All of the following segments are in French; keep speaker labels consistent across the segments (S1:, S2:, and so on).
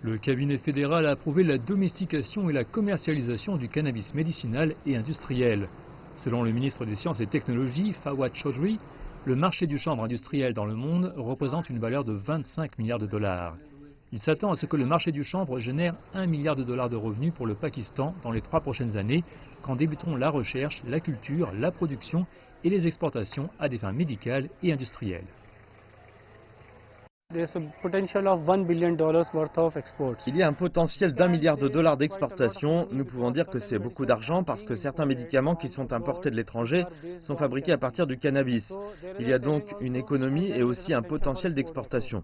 S1: Le cabinet fédéral a approuvé la domestication et la commercialisation du cannabis médicinal et industriel. Selon le ministre des Sciences et Technologies, Fawad Chaudhry, le marché du chanvre industriel dans le monde représente une valeur de 25 milliards de dollars. Il s'attend à ce que le marché du chanvre génère 1 milliard de dollars de revenus pour le Pakistan dans les 3 prochaines années, quand débuteront la recherche, la culture, la production et les exportations à des fins médicales et industrielles.
S2: Il
S3: y a un potentiel d'1 milliard de dollars d'exportation. Nous pouvons dire que c'est beaucoup d'argent parce que certains médicaments qui sont importés de l'étranger sont fabriqués à partir du cannabis. Il y a donc une économie et aussi un potentiel d'exportation.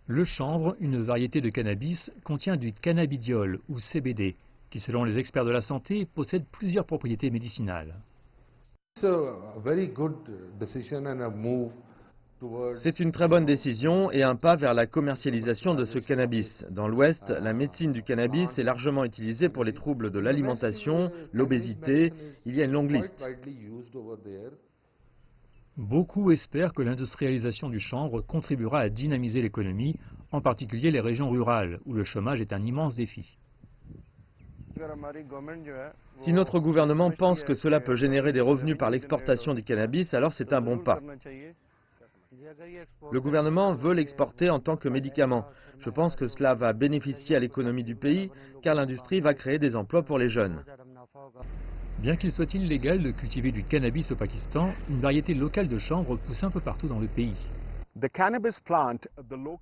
S1: Le chanvre, une variété de cannabis, contient du cannabidiol ou CBD, qui selon les experts de la santé possède plusieurs propriétés médicinales.
S3: C'est une très bonne décision et un pas vers la commercialisation de ce cannabis. Dans l'Ouest, la médecine du cannabis est largement utilisée pour les troubles de l'alimentation, l'obésité. Il y a une longue liste.
S1: Beaucoup espèrent que l'industrialisation du chanvre contribuera à dynamiser l'économie, en particulier les régions rurales, où le chômage est un immense défi.
S3: Si notre gouvernement pense que cela peut générer des revenus par l'exportation du cannabis, alors c'est un bon pas. Le gouvernement veut l'exporter en tant que médicament. Je pense que cela va bénéficier à l'économie du pays, car l'industrie va créer des emplois pour les jeunes.
S1: Bien qu'il soit illégal de cultiver du cannabis au Pakistan, une variété locale de chanvre pousse un peu partout dans le pays.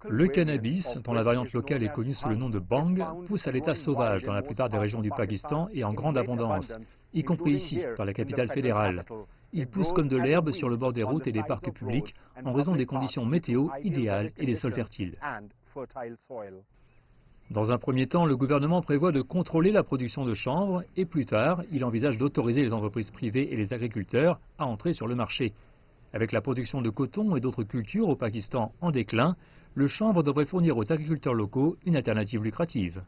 S1: Le cannabis, dont la variante locale est connue sous le nom de bang, pousse à l'état sauvage dans la plupart des régions du Pakistan et en grande abondance, y compris ici, dans la capitale fédérale. Il pousse comme de l'herbe sur le bord des routes et des parcs publics en raison des conditions météo idéales et des sols fertiles. Dans un premier temps, le gouvernement prévoit de contrôler la production de chanvre et plus tard, il envisage d'autoriser les entreprises privées et les agriculteurs à entrer sur le marché. Avec la production de coton et d'autres cultures au Pakistan en déclin, le chanvre devrait fournir aux agriculteurs locaux une alternative lucrative.